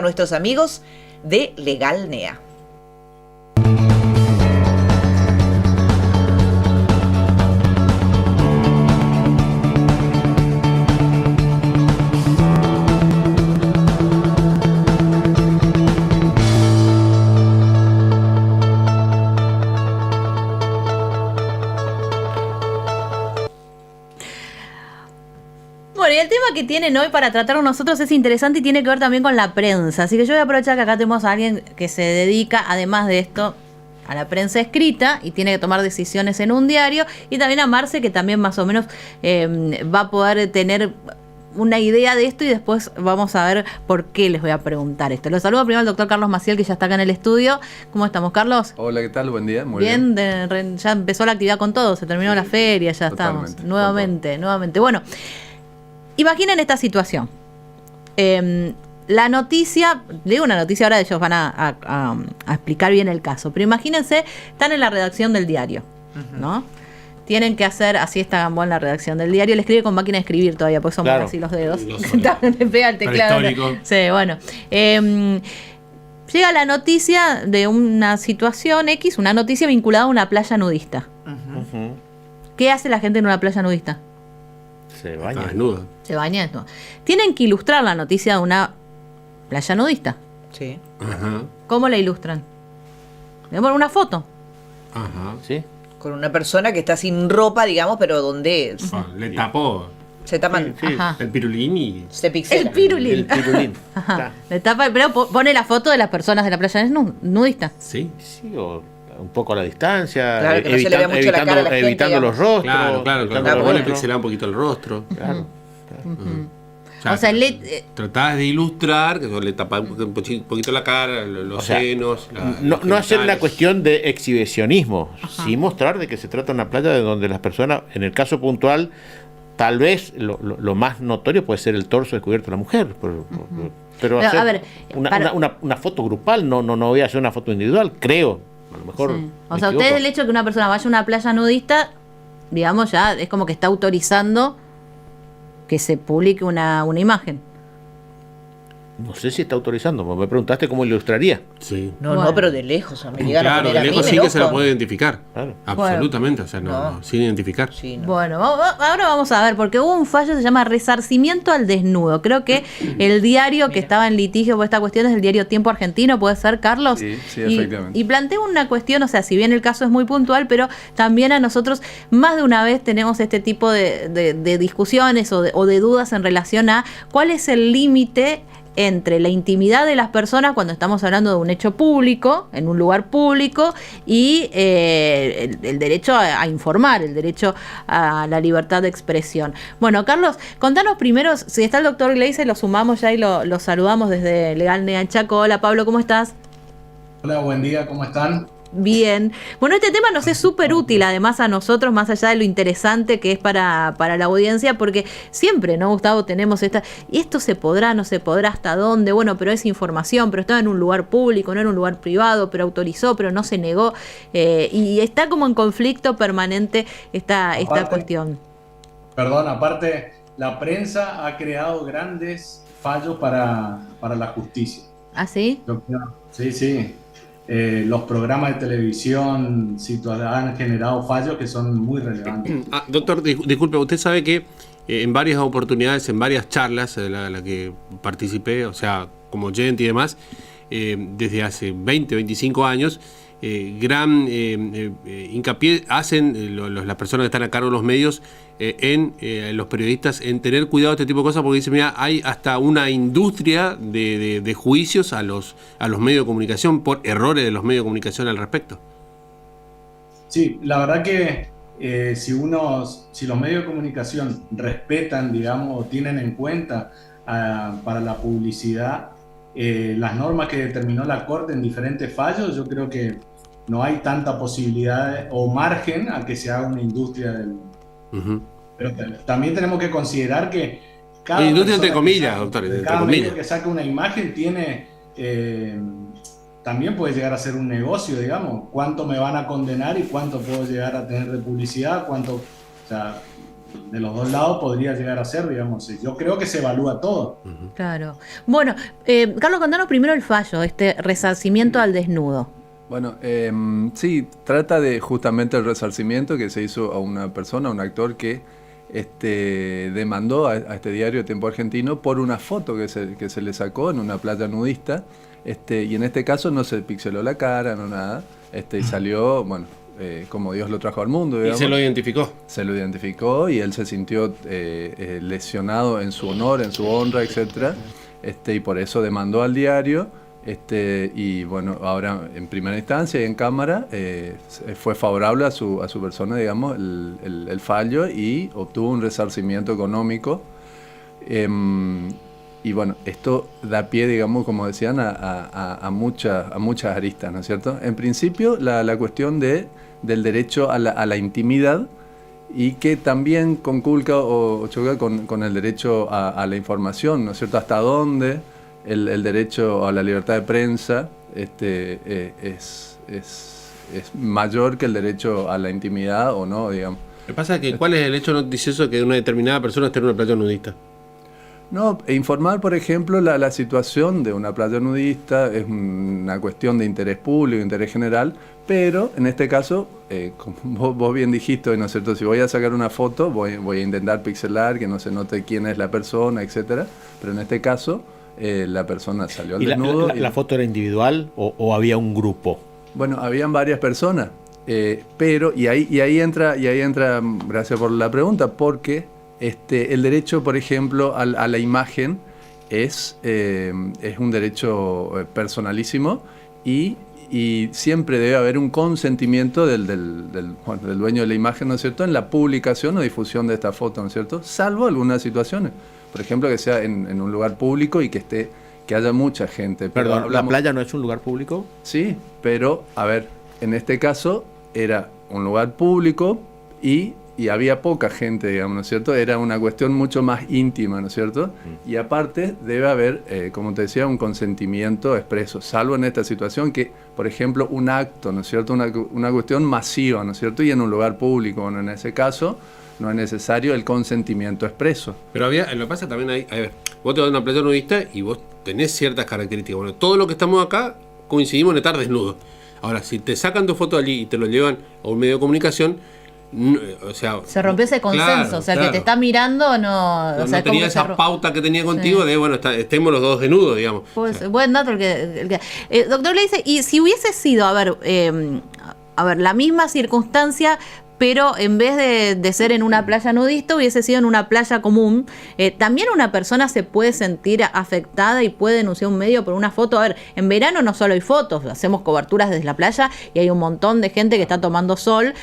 nuestros amigos de Legal NEA. Bueno, y el tema que tienen hoy para tratar nosotros es interesante y tiene que ver también con la prensa. Así que yo voy a aprovechar que acá tenemos a alguien que se dedica, además de esto, a la prensa escrita y tiene que tomar decisiones en un diario. Y también a Marce, que también más o menos va a poder tener una idea de esto y después vamos a ver por qué les voy a preguntar esto. Los saludo primero al doctor Carlos Maciel, que ya está acá en el estudio. ¿Cómo estamos, Carlos? Hola, ¿qué tal? Buen día. Muy bien. Bien. Ya empezó la actividad con todo, se terminó la feria, ya totalmente, estamos. Nuevamente. Bueno, imaginen esta situación. La noticia, le digo una noticia, ahora ellos van a explicar bien el caso, pero imagínense, están en la redacción del diario, ¿no? Tienen que hacer, así está Gamboa en la redacción del diario, le escribe con máquina de escribir todavía, pues son así los dedos. Le pega el teclado. Sí, bueno. Llega la noticia de una situación X, una noticia vinculada a una playa nudista. ¿Qué hace la gente en una playa nudista? Se baña. Desnudo. Se baña desnudo. Tienen que ilustrar la noticia de una playa nudista. Sí. Ajá. ¿Cómo la ilustran? Le ponen una foto. Ajá. ¿Sí? Con una persona que está sin ropa, digamos, pero donde Le tapó se tapan, Sí. Ajá. el pirulín y... se pixela. El pirulín. El pirulín. Ajá. Claro. Le tapa, pero pone la foto de las personas de la playa nudista. Sí. Sí, o un poco a la distancia, Claro, que no se le vea mucho la cara a la gente, evitando digamos. los rostros. Claro. evitando los Pone rostros. pixelar un poquito el rostro. Claro. O sea, tratás de ilustrar, que le tapás un poquito la cara, los O sea, senos. No hacer una genitales. cuestión de exhibicionismo, Ajá. sí mostrar de que se trata de una playa de donde las personas, en el caso puntual, tal vez lo más notorio puede ser el torso descubierto de la mujer. Pero Pero, hacer a ver, una foto grupal, no voy a hacer una foto individual, creo. A lo mejor. sí. me O sea, equivoco. ustedes el hecho de que una persona vaya a una playa nudista, digamos, ya es como que está autorizando que se publique una imagen. No sé si está autorizando, me preguntaste cómo ilustraría. Sí. No, Bueno. no, pero de lejos. Me llegan a Claro, poner de a mí, lejos me sí que se la enojo. puede identificar. Claro. Absolutamente, o sea, No. sin identificar. Sí, no. Bueno, ahora vamos a ver, porque hubo un fallo que se llama resarcimiento al desnudo. Creo que el diario que estaba en litigio por esta cuestión es el diario Tiempo Argentino, ¿puede ser, Carlos? Sí, efectivamente. Y plantea una cuestión, o sea, si bien el caso es muy puntual, pero también a nosotros más de una vez tenemos este tipo de discusiones o de dudas en relación a cuál es el límite entre la intimidad de las personas cuando estamos hablando de un hecho público, en un lugar público, y el derecho a informar, el derecho a la libertad de expresión. Bueno, Carlos, contanos primero, si está el doctor Gleice, lo sumamos ya y lo saludamos desde Legal NEA Chaco. Hola Pablo, ¿cómo estás? Hola, buen día, ¿cómo están? Bien. Bueno, este tema nos es súper útil además a nosotros, más allá de lo interesante que es para la audiencia, porque siempre, ¿no, Gustavo? Tenemos y esto se podrá, no se podrá, hasta dónde, bueno, pero es información, pero estaba en un lugar público, no en un lugar privado, pero autorizó, pero no se negó, y está como en conflicto permanente esta cuestión. Perdón, aparte, la prensa ha creado grandes fallos para la justicia. ¿Ah, sí? Sí. Los programas de televisión han generado fallos que son muy relevantes. Doctor, disculpe, usted sabe que en varias oportunidades, en varias charlas de la que participé, o sea, como oyente y demás, desde hace 20, 25 años, gran hincapié hacen las personas que están a cargo de los medios, los periodistas, en tener cuidado de este tipo de cosas, porque dicen, mira, hay hasta una industria de juicios a los medios de comunicación por errores de los medios de comunicación al respecto. Sí, la verdad que si los medios de comunicación respetan, digamos, o tienen en cuenta para la publicidad las normas que determinó la Corte en diferentes fallos, yo creo que no hay tanta posibilidad o margen a que se haga una industria del... Uh-huh. Pero también tenemos que considerar que cada industria entre persona comillas, doctor, entre cada comillas. medio que saca una imagen tiene también puede llegar a ser un negocio, digamos. ¿Cuánto me van a condenar y cuánto puedo llegar a tener de publicidad? O sea, de los dos lados podría llegar a ser, digamos. Yo creo que se evalúa todo. Claro. Bueno, Carlos, contanos primero el fallo, este resarcimiento al desnudo. Bueno, sí, trata de justamente el resarcimiento que se hizo a una persona, a un actor que demandó a este diario Tiempo Argentino por una foto que se le sacó en una playa nudista, y en este caso no se pixeló la cara, no nada, y salió, bueno, como Dios lo trajo al mundo, digamos. Y se lo identificó. Se lo identificó y él se sintió lesionado en su honor, en su honra, etcétera, y por eso demandó al diario. Y bueno, ahora en primera instancia y en cámara fue favorable a su persona, digamos, el fallo, y obtuvo un resarcimiento económico. Y bueno, esto da pie, digamos, como decían, a muchas aristas, ¿no es cierto? En principio, la cuestión del derecho a la intimidad, y que también conculca o choca con el derecho a la información, ¿no es cierto? Hasta dónde el derecho a la libertad de prensa es mayor que el derecho a la intimidad o no, digamos. Lo que pasa es que ¿cuál es el hecho noticioso que una determinada persona esté en una playa nudista? No, informar, por ejemplo, la situación de una playa nudista es una cuestión de interés público, interés general, pero en este caso, como vos bien dijiste, ¿no es cierto? Si voy a sacar una foto, voy a intentar pixelar, que no se note quién es la persona, etcétera, pero en este caso la persona salió al ¿Y desnudo. la foto era individual o había un grupo? Bueno, habían varias personas, pero y ahí entra, gracias por la pregunta, porque el derecho, por ejemplo, a la imagen es un derecho personalísimo, y siempre debe haber un consentimiento del dueño de la imagen, ¿no es cierto?, en la publicación o difusión de esta foto, ¿no es cierto?, salvo algunas situaciones. Por ejemplo, que sea en un lugar público y que haya mucha gente. Perdón, ¿la playa no es un lugar público? Sí, pero, a ver, en este caso era un lugar público y había poca gente, digamos, ¿no es cierto? Era una cuestión mucho más íntima, ¿no es cierto? Y aparte debe haber, como te decía, un consentimiento expreso, salvo en esta situación que, por ejemplo, un acto, ¿no es cierto? Una cuestión masiva, ¿no es cierto? Y en un lugar público, bueno, en ese caso no es necesario el consentimiento expreso. Pero lo que pasa también hay, a ver, vos te vas a una playa nudista y vos tenés ciertas características. Bueno, todos los que estamos acá coincidimos en estar desnudos. Ahora, si te sacan tu foto allí y te lo llevan a un medio de comunicación, o sea, se rompió ese consenso, claro, o sea, que te está mirando, no, o sea, no tenía esa pauta que tenía contigo, sí, de bueno, estemos los dos desnudos, digamos. Pues, o sea, buen dato el que doctor le dice, y si hubiese sido, a ver, la misma circunstancia, pero en vez de ser en una playa nudista, hubiese sido en una playa común, también una persona se puede sentir afectada y puede denunciar un medio por una foto. A ver, en verano no solo hay fotos, hacemos coberturas desde la playa y hay un montón de gente que está tomando sol,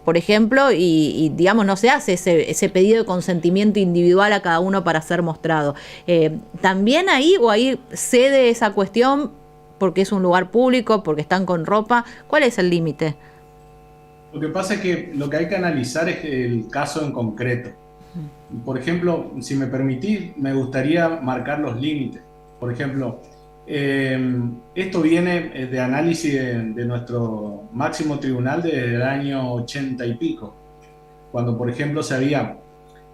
por ejemplo, y digamos, no se hace ese pedido de consentimiento individual a cada uno para ser mostrado. También ahí cede esa cuestión porque es un lugar público, porque están con ropa. ¿Cuál es el límite? Lo que pasa es que lo que hay que analizar es el caso en concreto. Por ejemplo, si me permitís, me gustaría marcar los límites. Por ejemplo, esto viene de análisis de nuestro máximo tribunal desde el año 80 y pico, cuando, por ejemplo, se había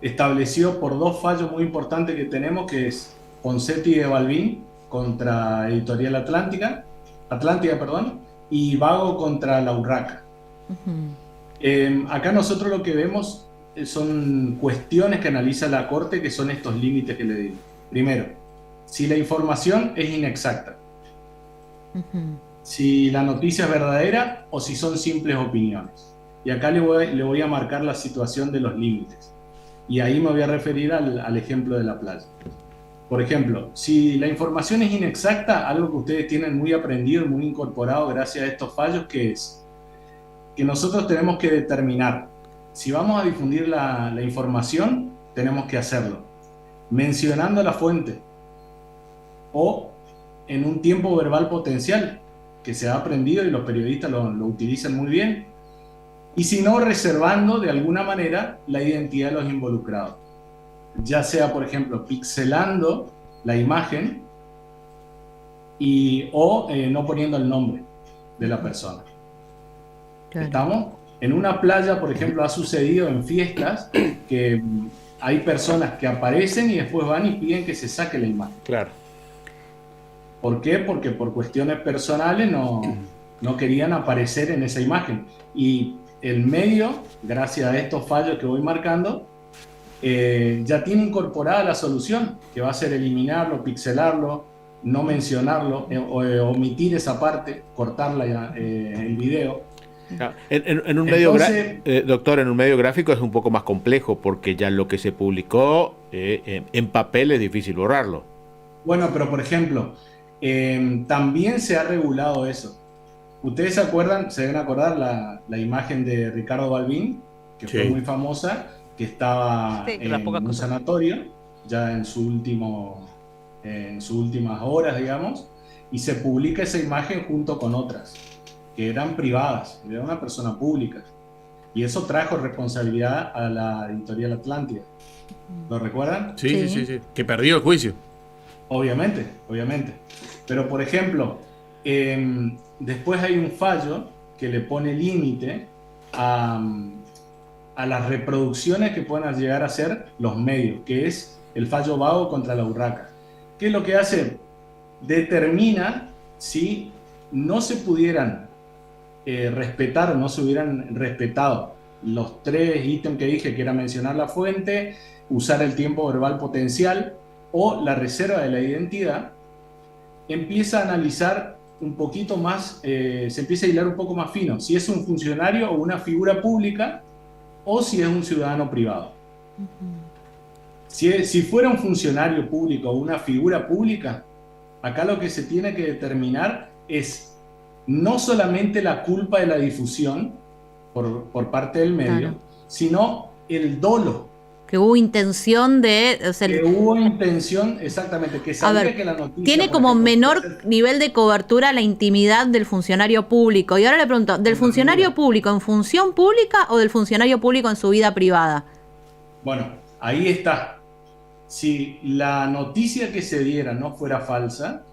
establecido por dos fallos muy importantes que tenemos, que es Ponseti de Balbín contra Editorial Atlántica, y Vago contra la Urraca. Acá nosotros lo que vemos son cuestiones que analiza la Corte, que son estos límites que le digo. Primero, si la información es inexacta, si la noticia es verdadera o si son simples opiniones. Y acá le voy a marcar la situación de los límites. Y ahí me voy a referir al ejemplo de la playa. Por ejemplo, si la información es inexacta, algo que ustedes tienen muy aprendido, muy incorporado gracias a estos fallos, que es que nosotros tenemos que determinar si vamos a difundir la información, tenemos que hacerlo mencionando la fuente o en un tiempo verbal potencial que se ha aprendido y los periodistas lo utilizan muy bien, y si no, reservando de alguna manera la identidad de los involucrados, ya sea, por ejemplo, pixelando la imagen o no poniendo el nombre de la persona. Claro. ¿Estamos? En una playa, por ejemplo, ha sucedido en fiestas que hay personas que aparecen y después van y piden que se saque la imagen. Claro. ¿Por qué? Porque por cuestiones personales no querían aparecer en esa imagen. Y el medio, gracias a estos fallos que voy marcando, ya tiene incorporada la solución, que va a ser eliminarlo, pixelarlo, no mencionarlo, omitir esa parte, cortarla el video. En un medio doctor, en un medio gráfico es un poco más complejo porque ya lo que se publicó en papel es difícil borrarlo. Bueno, pero por ejemplo, también se ha regulado eso. Ustedes se deben acordar la imagen de Ricardo Balbín, que fue muy famosa, que estaba en un sanatorio, ya en sus últimas horas, digamos, y se publica esa imagen junto con otras que eran privadas, era una persona pública. Y eso trajo responsabilidad a la editorial Atlántida. ¿Lo recuerdan? Sí. Que perdió el juicio. Obviamente. Pero, por ejemplo, después hay un fallo que le pone límite a las reproducciones que puedan llegar a hacer los medios, que es el fallo Vago contra la Urraca. ¿Qué es lo que hace? Determina si no se pudieran respetar o no se hubieran respetado los 3 ítems que dije, que era mencionar la fuente, usar el tiempo verbal potencial o la reserva de la identidad, empieza a analizar un poquito más, se empieza a hilar un poco más fino, si es un funcionario o una figura pública o si es un ciudadano privado. Si fuera un funcionario público o una figura pública, acá lo que se tiene que determinar es no solamente la culpa de la difusión por parte del medio, sino el dolo. Que hubo intención de... que hubo intención, exactamente, que sabía que la noticia... Tiene como menor nivel de cobertura la intimidad del funcionario público. Y ahora le pregunto, ¿del funcionario público en función pública o del funcionario público en su vida privada? Bueno, ahí está. Si la noticia que se diera no fuera falsa,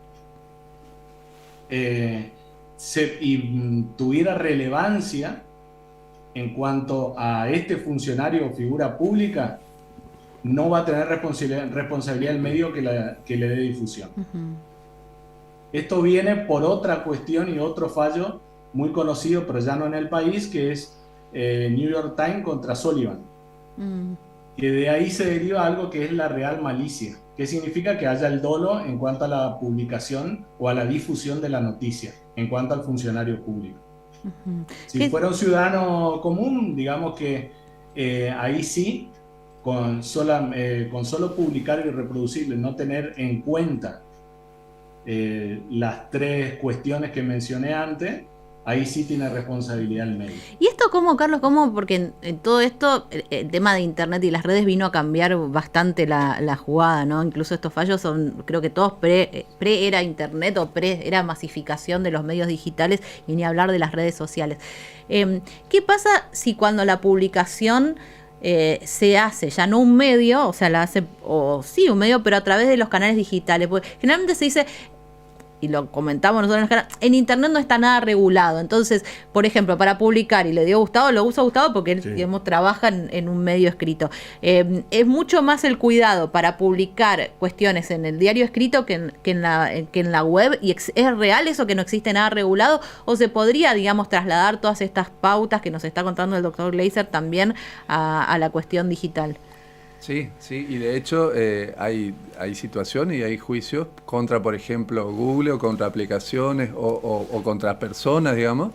y tuviera relevancia en cuanto a este funcionario o figura pública, no va a tener responsabilidad el medio que le dé difusión. Esto viene por otra cuestión y otro fallo muy conocido, pero ya no en el país, que es New York Times contra Sullivan. Que de ahí se deriva algo que es la real malicia, que significa que haya el dolo en cuanto a la publicación o a la difusión de la noticia, en cuanto al funcionario público. Si fuera un ciudadano común, digamos que ahí sí, con solo publicar y reproducirlo, no tener en cuenta las 3 cuestiones que mencioné antes, ahí sí tiene responsabilidad el medio. ¿Y esto cómo, Carlos? ¿Cómo? Porque en todo esto, el tema de Internet y las redes vino a cambiar bastante la jugada, ¿no? Incluso estos fallos son, creo que todos pre-era Internet o pre-era masificación de los medios digitales, y ni hablar de las redes sociales. ¿Qué pasa si cuando la publicación se hace ya no un medio, o sea, la hace, o sí, un medio, pero a través de los canales digitales? Porque generalmente se dice... y lo comentamos nosotros en Internet no está nada regulado. Entonces, por ejemplo, para publicar, y le dio Gustavo, lo usa Gustavo porque él, digamos, trabaja en un medio escrito. Es mucho más el cuidado para publicar cuestiones en el diario escrito que en la web. ¿Y es real eso, que no existe nada regulado? ¿O se podría, digamos, trasladar todas estas pautas que nos está contando el doctor Gleiser también a la cuestión digital? Sí, y de hecho hay situaciones y hay juicios contra, por ejemplo, Google, o contra aplicaciones o contra personas, digamos,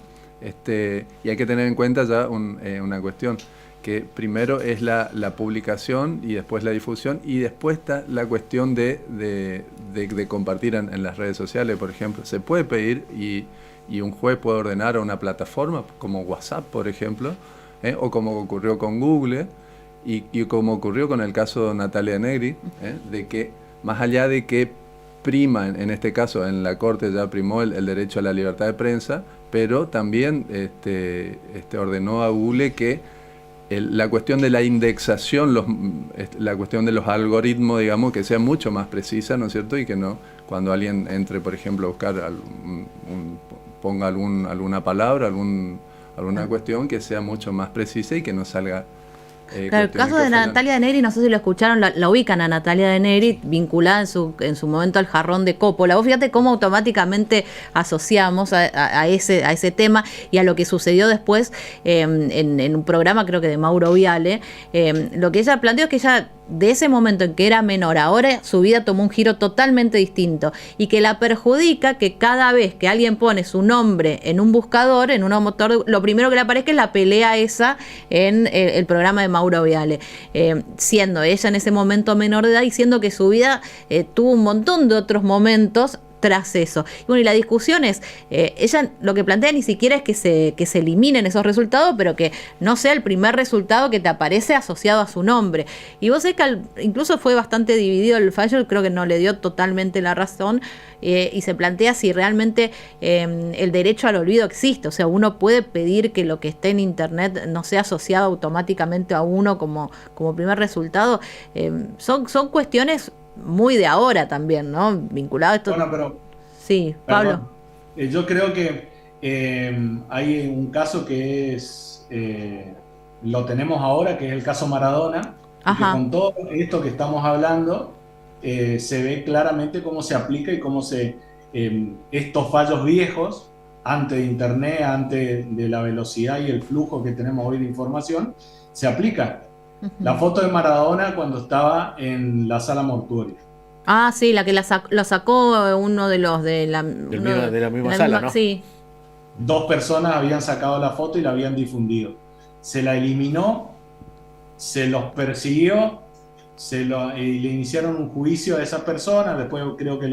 y hay que tener en cuenta ya una cuestión, que primero es la publicación y después la difusión, y después está la cuestión de compartir en las redes sociales, por ejemplo. Se puede pedir y un juez puede ordenar a una plataforma como WhatsApp, por ejemplo, o como ocurrió con Google, y como ocurrió con el caso de Natalia Negri, de que más allá de que prima, en este caso en la Corte ya primó el derecho a la libertad de prensa, pero también ordenó a Google que la cuestión de la indexación, la cuestión de los algoritmos, digamos, que sea mucho más precisa, ¿no es cierto? Y que no, cuando alguien entre, por ejemplo, a buscar, ponga alguna palabra, alguna cuestión que sea mucho más precisa y que no salga. Claro, el caso de Natalia de Negri, no sé si lo escucharon, la ubican a Natalia de Negri vinculada en su momento al jarrón de Coppola. Vos fíjate cómo automáticamente asociamos a ese tema y a lo que sucedió después en un programa, creo que de Mauro Viale. Lo que ella planteó es que ella, de ese momento en que era menor, ahora su vida tomó un giro totalmente distinto y que la perjudica que cada vez que alguien pone su nombre en un buscador, en un motor, lo primero que le aparezca es la pelea esa en el programa de Mauro Viale, siendo ella en ese momento menor de edad y siendo que su vida tuvo un montón de otros momentos tras eso. Y bueno, y la discusión es, ella lo que plantea ni siquiera es que se eliminen esos resultados, pero que no sea el primer resultado que te aparece asociado a su nombre. Y vos sabés que incluso fue bastante dividido el fallo, creo que no le dio totalmente la razón, y se plantea si realmente el derecho al olvido existe. O sea, uno puede pedir que lo que esté en internet no sea asociado automáticamente a uno como primer resultado. Son cuestiones muy de ahora también, ¿no? Vinculado a esto. Bueno, pero... Sí, Pablo. Yo creo que hay un caso que es... lo tenemos ahora, que es el caso Maradona. Y que con todo esto que estamos hablando, se ve claramente cómo se aplica y cómo estos fallos viejos, antes de Internet, antes de la velocidad y el flujo que tenemos hoy de información, se aplica. La foto de Maradona cuando estaba en la sala mortuoria. Ah, sí, la que lo sacó uno de los de la misma sala, ¿no? Sí. 2 personas habían sacado la foto y la habían difundido. Se la eliminó, se los persiguió, y le iniciaron un juicio a esa persona. Después creo que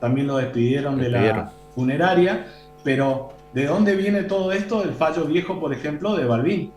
también lo despidieron de la funeraria. Pero ¿de dónde viene todo esto? El fallo viejo, por ejemplo, de Balbín.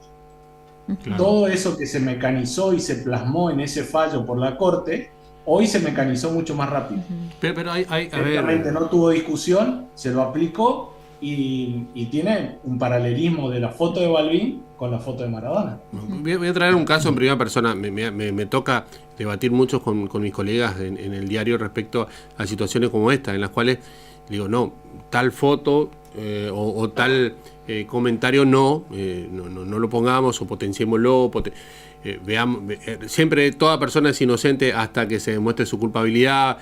Claro. Todo eso que se mecanizó y se plasmó en ese fallo por la Corte, hoy se mecanizó mucho más rápido. Pero Exactamente, no tuvo discusión, se lo aplicó y tiene un paralelismo de la foto de Balbín con la foto de Maradona. Voy a traer un caso en primera persona. Me toca debatir mucho con mis colegas en el diario respecto a situaciones como esta, en las cuales digo, no, tal foto o tal comentario no lo pongamos o potenciémoslo. Veamos, siempre toda persona es inocente hasta que se demuestre su culpabilidad,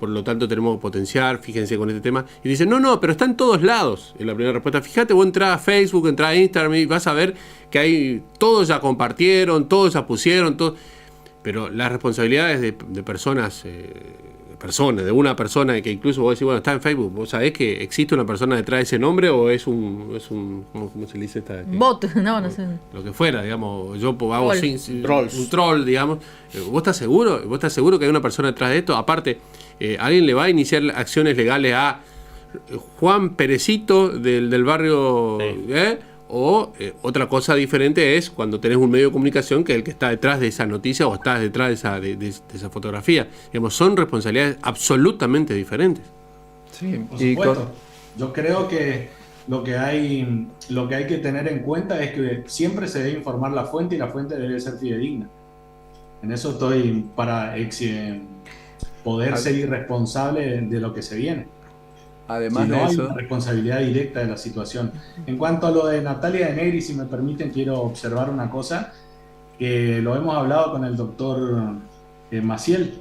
por lo tanto tenemos que potenciar, fíjense con este tema. Y dicen, no, pero está en todos lados. En la primera respuesta, fíjate, vos entrás a Facebook, entrás a Instagram y vas a ver que hay, todos ya compartieron, todos ya pusieron, todo. Pero las responsabilidades de personas, de una persona que incluso vos decís, bueno, está en Facebook, vos sabés que existe una persona detrás de ese nombre o es un ¿cómo se le dice esta? Bot, no sé. Lo que fuera, digamos, yo hago un troll, digamos. ¿Vos estás seguro? ¿Vos estás seguro que hay una persona detrás de esto? Aparte, ¿alguien le va a iniciar acciones legales a Juan Perecito del barrio? Sí. O otra cosa diferente es cuando tenés un medio de comunicación que es el que está detrás de esa noticia o está detrás de esa fotografía. Digamos, son responsabilidades absolutamente diferentes. Sí, por supuesto. Yo creo que lo que hay que tener en cuenta es que siempre se debe informar la fuente y la fuente debe ser fidedigna. En eso estoy para poder ser irresponsable de lo que se viene. Además si no de hay eso, una responsabilidad directa de la situación. En cuanto a lo de Natalia de Negri, si me permiten, quiero observar una cosa que lo hemos hablado con el doctor Maciel.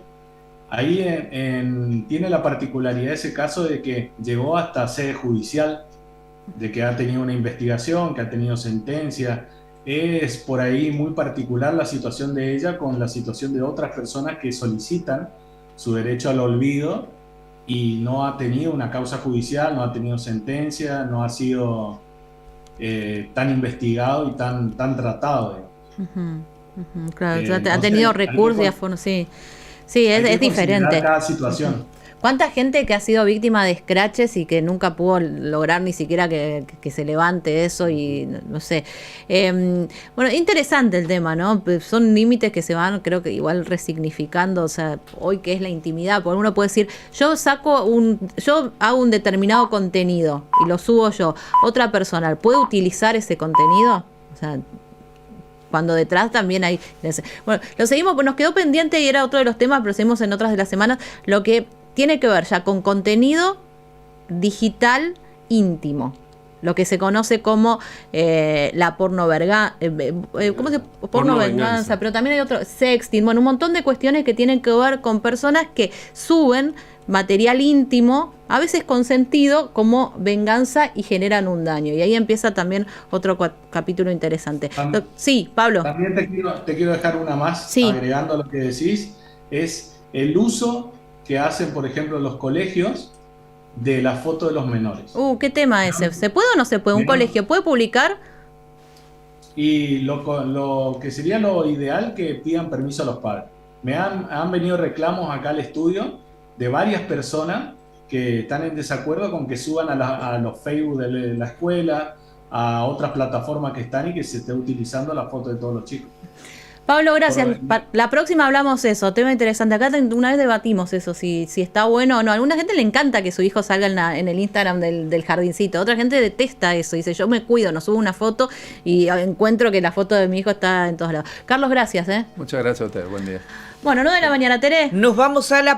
Ahí tiene la particularidad ese caso de que llegó hasta sede judicial, de que ha tenido una investigación, que ha tenido sentencia. Es por ahí muy particular la situación de ella con la situación de otras personas que solicitan su derecho al olvido y no ha tenido una causa judicial, no ha tenido sentencia, no ha sido tan investigado y tan tratado. Claro, ha tenido recursos, sí, es diferente. Cada situación. ¿Cuánta gente que ha sido víctima de scratches y que nunca pudo lograr ni siquiera que se levante eso? Y no sé. Bueno, interesante el tema, ¿no? Son límites que se van, creo que igual resignificando. O sea, hoy que es la intimidad, porque uno puede decir, yo hago un determinado contenido y lo subo yo. Otra persona, ¿puede utilizar ese contenido? O sea, cuando detrás también hay... Bueno, lo seguimos, nos quedó pendiente y era otro de los temas, pero seguimos en otras de las semanas, lo que tiene que ver ya con contenido digital íntimo. lo que se conoce como la porno ¿cómo se? Porno venganza, pero también hay otro, sexting, bueno, un montón de cuestiones que tienen que ver con personas que suben material íntimo, a veces consentido, como venganza y generan un daño. Y ahí empieza también otro capítulo interesante. Sí, Pablo. También te quiero dejar una más, sí, agregando a lo que decís, es el uso que hacen, por ejemplo, los colegios de la foto de los menores. ¿Qué tema ese? ¿Se puede o no se puede? ¿Un colegio puede publicar? Y lo que sería lo ideal, que pidan permiso a los padres. Han venido reclamos acá al estudio de varias personas que están en desacuerdo con que suban a los Facebook de la escuela, a otras plataformas que están y que se esté utilizando la foto de todos los chicos. Pablo, gracias. La próxima hablamos eso, tema interesante. Acá una vez debatimos eso, si está bueno o no. A alguna gente le encanta que su hijo salga en el Instagram del jardincito. Otra gente detesta eso. Dice, yo me cuido, no subo una foto y encuentro que la foto de mi hijo está en todos lados. Carlos, gracias. Muchas gracias a ustedes. Buen día. Bueno, 9 de la mañana, Teré. Nos vamos a la